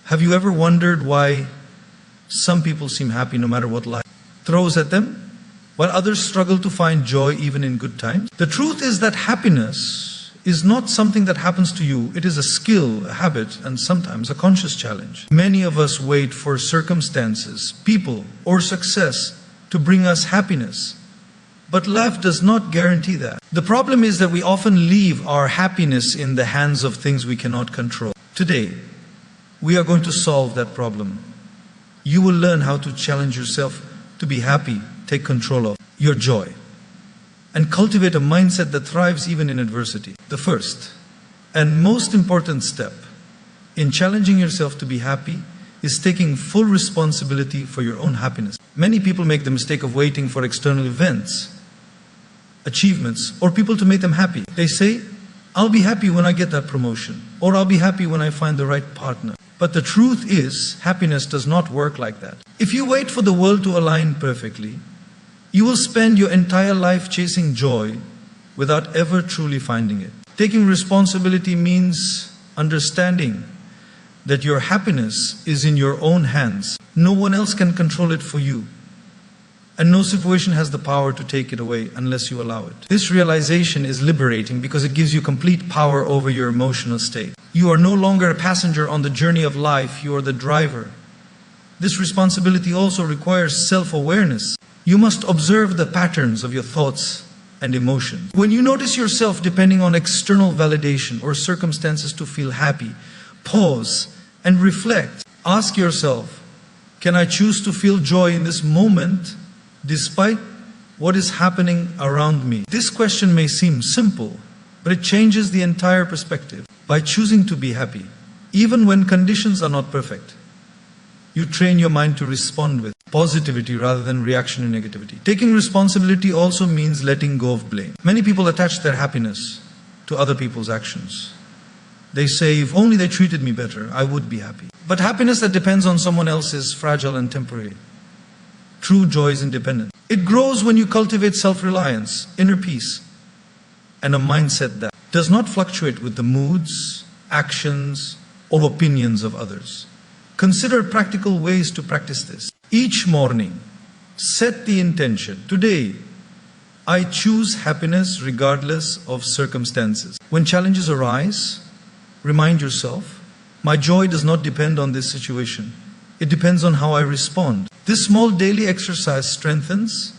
Have you ever wondered why some people seem happy no matter what life throws at them, while others struggle to find joy even in good times? The truth is that happiness is not something that happens to you. It is a skill, a habit, and sometimes a conscious challenge. Many of us wait for circumstances, people, or success to bring us happiness. But life does not guarantee that. The problem is that we often leave our happiness in the hands of things we cannot control. Today, we are going to solve that problem. You will learn how to challenge yourself to be happy, take control of your joy, and cultivate a mindset that thrives even in adversity. The first and most important step in challenging yourself to be happy is taking full responsibility for your own happiness. Many people make the mistake of waiting for external events, achievements, or people to make them happy. They say, I'll be happy when I get that promotion, or I'll be happy when I find the right partner. But the truth is, happiness does not work like that. If you wait for the world to align perfectly, you will spend your entire life chasing joy without ever truly finding it. Taking responsibility means understanding that your happiness is in your own hands. No one else can control it for you. And no situation has the power to take it away unless you allow it. This realization is liberating because it gives you complete power over your emotional state. You are no longer a passenger on the journey of life, you are the driver. This responsibility also requires self-awareness. You must observe the patterns of your thoughts and emotions. When you notice yourself depending on external validation or circumstances to feel happy, pause and reflect. Ask yourself, can I choose to feel joy in this moment despite what is happening around me? This question may seem simple, but it changes the entire perspective. By choosing to be happy, even when conditions are not perfect, you train your mind to respond with positivity rather than reaction and negativity. Taking responsibility also means letting go of blame. Many people attach their happiness to other people's actions. They say, if only they treated me better, I would be happy. But happiness that depends on someone else is fragile and temporary. True joy is independent. It grows when you cultivate self-reliance, inner peace, and a mindset that does not fluctuate with the moods, actions, or opinions of others. Consider practical ways to practice this. Each morning, set the intention. Today, I choose happiness regardless of circumstances. When challenges arise, remind yourself, my joy does not depend on this situation. It depends on how I respond. This small daily exercise strengthens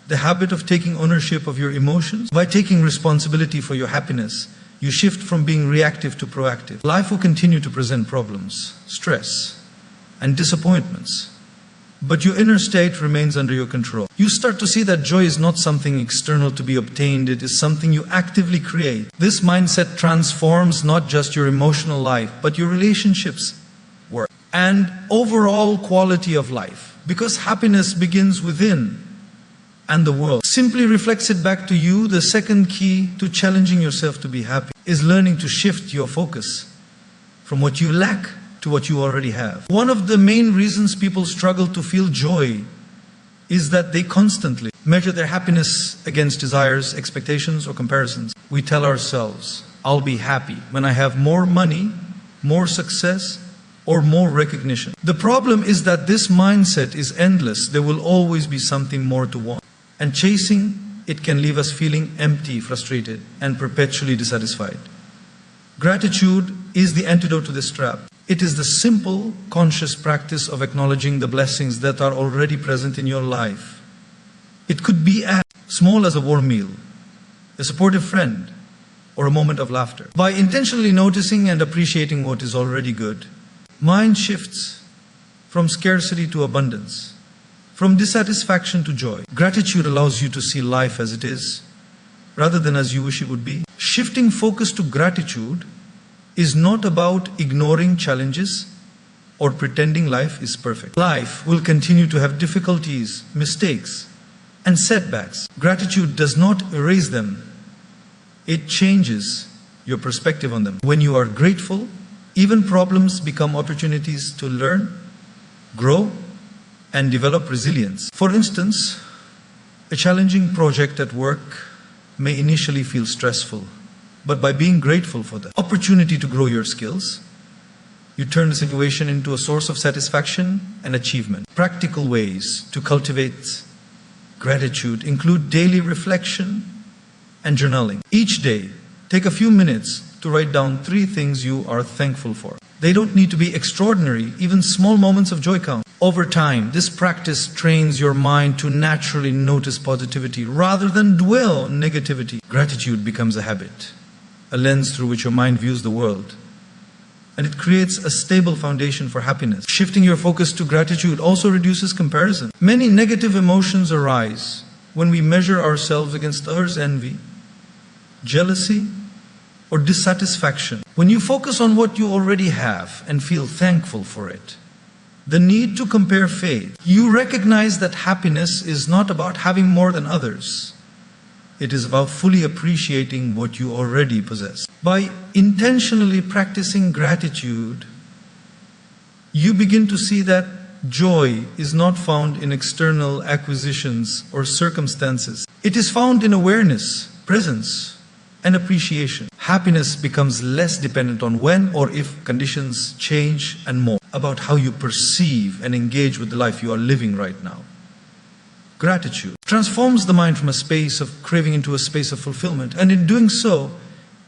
the habit of taking ownership of your emotions. By taking responsibility for your happiness, you shift from being reactive to proactive. Life will continue to present problems, stress, and disappointments, but your inner state remains under your control. You start to see that joy is not something external to be obtained, it is something you actively create. This mindset transforms not just your emotional life, but your relationships, work, and overall quality of life. Because happiness begins within, and the world simply reflects it back to you. The second key to challenging yourself to be happy is learning to shift your focus from what you lack to what you already have. One of the main reasons people struggle to feel joy is that they constantly measure their happiness against desires, expectations, or comparisons. We tell ourselves, I'll be happy when I have more money, more success, or more recognition. The problem is that this mindset is endless. There will always be something more to want. And chasing it can leave us feeling empty, frustrated, and perpetually dissatisfied. Gratitude is the antidote to this trap. It is the simple, conscious practice of acknowledging the blessings that are already present in your life. It could be as small as a warm meal, a supportive friend, or a moment of laughter. By intentionally noticing and appreciating what is already good, mind shifts from scarcity to abundance, from dissatisfaction to joy. Gratitude allows you to see life as it is, rather than as you wish it would be. Shifting focus to gratitude is not about ignoring challenges or pretending life is perfect. Life will continue to have difficulties, mistakes, and setbacks. Gratitude does not erase them. It changes your perspective on them. When you are grateful, even problems become opportunities to learn, grow, and develop resilience. For instance, a challenging project at work may initially feel stressful, but by being grateful for the opportunity to grow your skills, You turn the situation into a source of satisfaction and achievement. Practical ways to cultivate gratitude include daily reflection and journaling. Each day, take a few minutes to write down 3 things you are thankful for. They don't need to be extraordinary, even small moments of joy count. Over time, this practice trains your mind to naturally notice positivity rather than dwell on negativity. Gratitude becomes a habit, a lens through which your mind views the world. And it creates a stable foundation for happiness. Shifting your focus to gratitude also reduces comparison. Many negative emotions arise when we measure ourselves against others' envy, jealousy, or dissatisfaction. When you focus on what you already have and feel thankful for it, the need to compare fades. You recognize that happiness is not about having more than others. It is about fully appreciating what you already possess. By intentionally practicing gratitude, you begin to see that joy is not found in external acquisitions or circumstances. It is found in awareness, presence, and appreciation. Happiness becomes less dependent on when or if conditions change and more about how you perceive and engage with the life you are living right now. Gratitude transforms the mind from a space of craving into a space of fulfillment, and in doing so,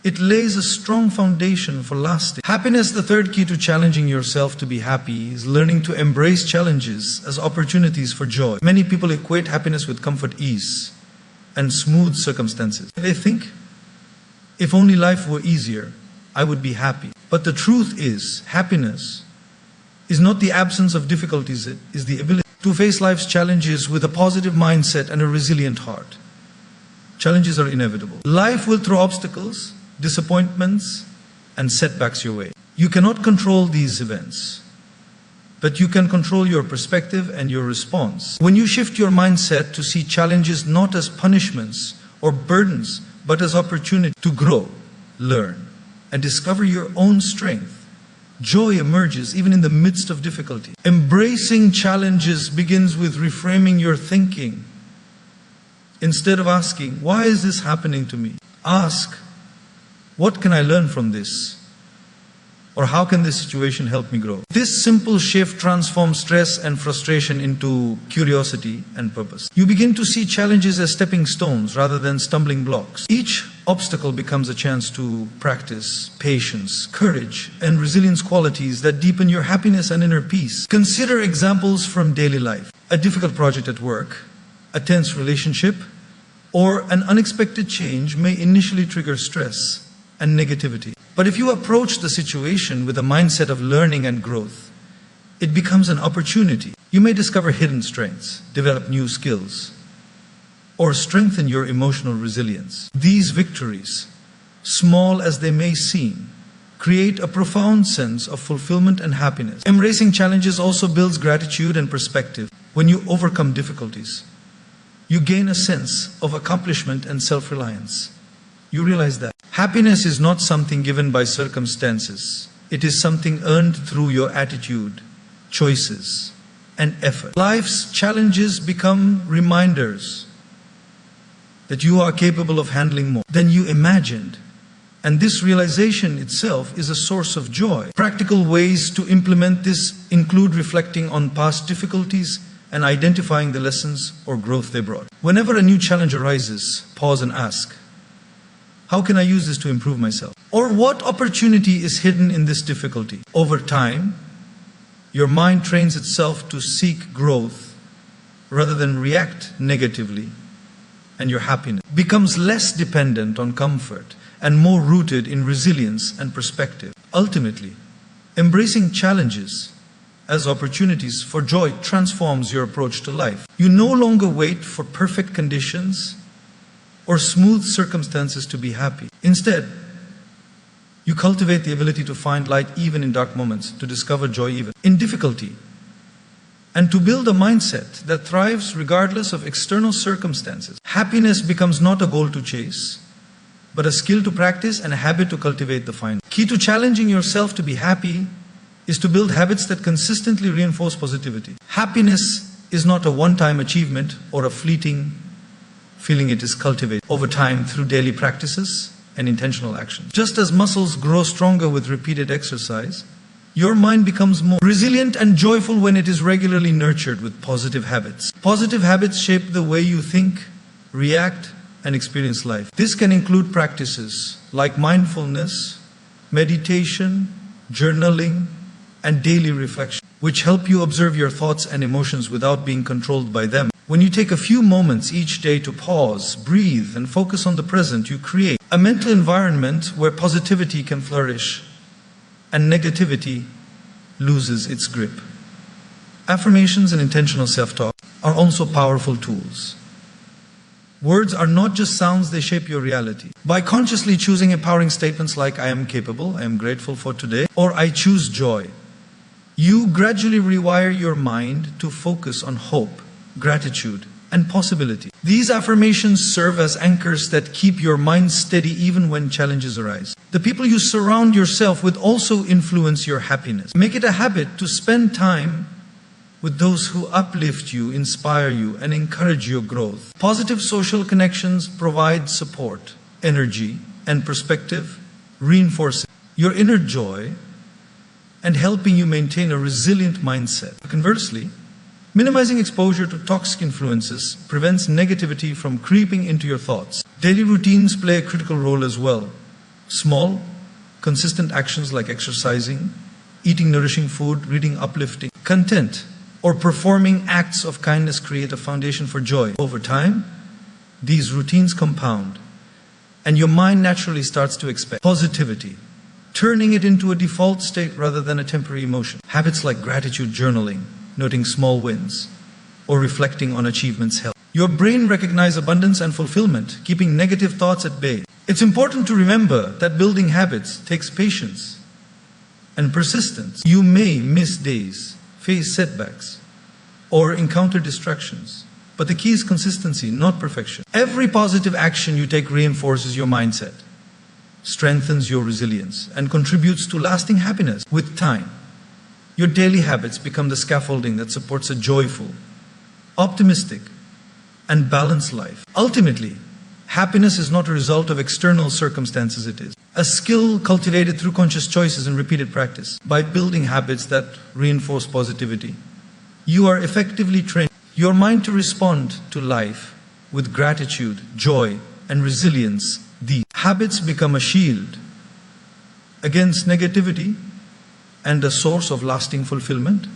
it lays a strong foundation for lasting happiness. The third key to challenging yourself to be happy is learning to embrace challenges as opportunities for joy. Many people equate happiness with comfort, ease, and smooth circumstances. They think, if only life were easier, I would be happy. But the truth is, happiness is not the absence of difficulties, it is the ability to face life's challenges with a positive mindset and a resilient heart. Challenges are inevitable. Life will throw obstacles, disappointments, and setbacks your way. You cannot control these events, but you can control your perspective and your response. When you shift your mindset to see challenges not as punishments or burdens, but as opportunity to grow, learn, and discover your own strength, joy emerges even in the midst of difficulty. Embracing challenges begins with reframing your thinking. Instead of asking, why is this happening to me? Ask, what can I learn from this? Or how can this situation help me grow? This simple shift transforms stress and frustration into curiosity and purpose. You begin to see challenges as stepping stones rather than stumbling blocks. Each obstacle becomes a chance to practice patience, courage, and resilience, qualities that deepen your happiness and inner peace. Consider examples from daily life. A difficult project at work, a tense relationship, or an unexpected change may initially trigger stress and negativity. But if you approach the situation with a mindset of learning and growth, it becomes an opportunity. You may discover hidden strengths, develop new skills, or strengthen your emotional resilience. These victories, small as they may seem, create a profound sense of fulfillment and happiness. Embracing challenges also builds gratitude and perspective. When you overcome difficulties, you gain a sense of accomplishment and self-reliance. You realize that happiness is not something given by circumstances. It is something earned through your attitude, choices, and effort. Life's challenges become reminders that you are capable of handling more than you imagined. And this realization itself is a source of joy. Practical ways to implement this include reflecting on past difficulties and identifying the lessons or growth they brought. Whenever a new challenge arises, pause and ask, how can I use this to improve myself? Or what opportunity is hidden in this difficulty? Over time, your mind trains itself to seek growth rather than react negatively, and your happiness becomes less dependent on comfort and more rooted in resilience and perspective. Ultimately, embracing challenges as opportunities for joy transforms your approach to life. You no longer wait for perfect conditions or smooth circumstances to be happy. Instead, you cultivate the ability to find light even in dark moments, to discover joy even in difficulty, and to build a mindset that thrives regardless of external circumstances. Happiness becomes not a goal to chase, but a skill to practice and a habit to cultivate the fine. Key to challenging yourself to be happy is to build habits that consistently reinforce positivity. Happiness is not a one-time achievement or a fleeting feeling. It is cultivated over time through daily practices and intentional action. Just as muscles grow stronger with repeated exercise, Your mind becomes more resilient and joyful when it is regularly nurtured with positive habits. Positive habits shape the way you think, react, and experience life. This can include practices like mindfulness, meditation, journaling, and daily reflection, which help you observe your thoughts and emotions without being controlled by them. When you take a few moments each day to pause, breathe, and focus on the present, you create a mental environment where positivity can flourish and negativity loses its grip. Affirmations and intentional self-talk are also powerful tools. Words are not just sounds, they shape your reality. By consciously choosing empowering statements like I am capable, I am grateful for today, or I choose joy, you gradually rewire your mind to focus on hope, gratitude, and possibility. These affirmations serve as anchors that keep your mind steady even when challenges arise. The people you surround yourself with also influence your happiness. Make it a habit to spend time with those who uplift you, inspire you, and encourage your growth. Positive social connections provide support, energy, and perspective, reinforcing your inner joy and helping you maintain a resilient mindset. Conversely, minimizing exposure to toxic influences prevents negativity from creeping into your thoughts. Daily routines play a critical role as well. Small, consistent actions like exercising, eating nourishing food, reading uplifting content, or performing acts of kindness create a foundation for joy. Over time, these routines compound, and your mind naturally starts to expect positivity, turning it into a default state rather than a temporary emotion. Habits like gratitude journaling, noting small wins, or reflecting on achievements help your brain recognize abundance and fulfillment, keeping negative thoughts at bay. It's important to remember that building habits takes patience and persistence. You may miss days, face setbacks, or encounter distractions, but the key is consistency, not perfection. Every positive action you take reinforces your mindset, strengthens your resilience, and contributes to lasting happiness. With time, your daily habits become the scaffolding that supports a joyful, optimistic, and balanced life. Ultimately, happiness is not a result of external circumstances, it is a skill cultivated through conscious choices and repeated practice. By building habits that reinforce positivity, you are effectively training your mind to respond to life with gratitude, joy, and resilience. These habits become a shield against negativity and a source of lasting fulfillment,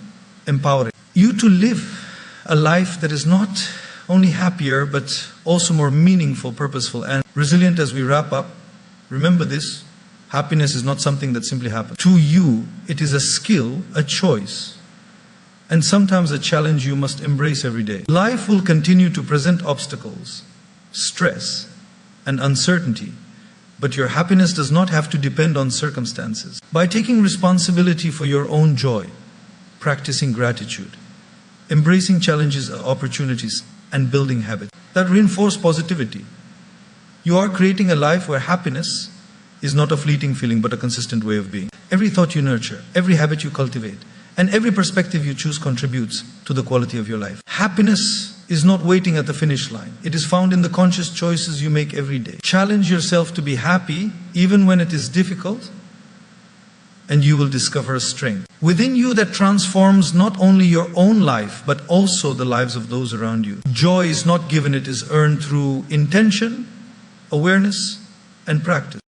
empowering you to live a life that is not only happier but also more meaningful, purposeful, and resilient. As we wrap up, remember this: happiness is not something that simply happens. To you, it is a skill, a choice, and sometimes a challenge you must embrace every day. Life will continue to present obstacles, stress, and uncertainty, but your happiness does not have to depend on circumstances. By taking responsibility for your own joy, practicing gratitude, embracing challenges, opportunities, and building habits that reinforce positivity, you are creating a life where happiness is not a fleeting feeling but a consistent way of being. Every thought you nurture, every habit you cultivate, and every perspective you choose contributes to the quality of your life. Happiness is not waiting at the finish line. It is found in the conscious choices you make every day. Challenge yourself to be happy even when it is difficult, and you will discover a strength within you that transforms not only your own life but also the lives of those around you. Joy is not given, it is earned through intention, awareness, and practice.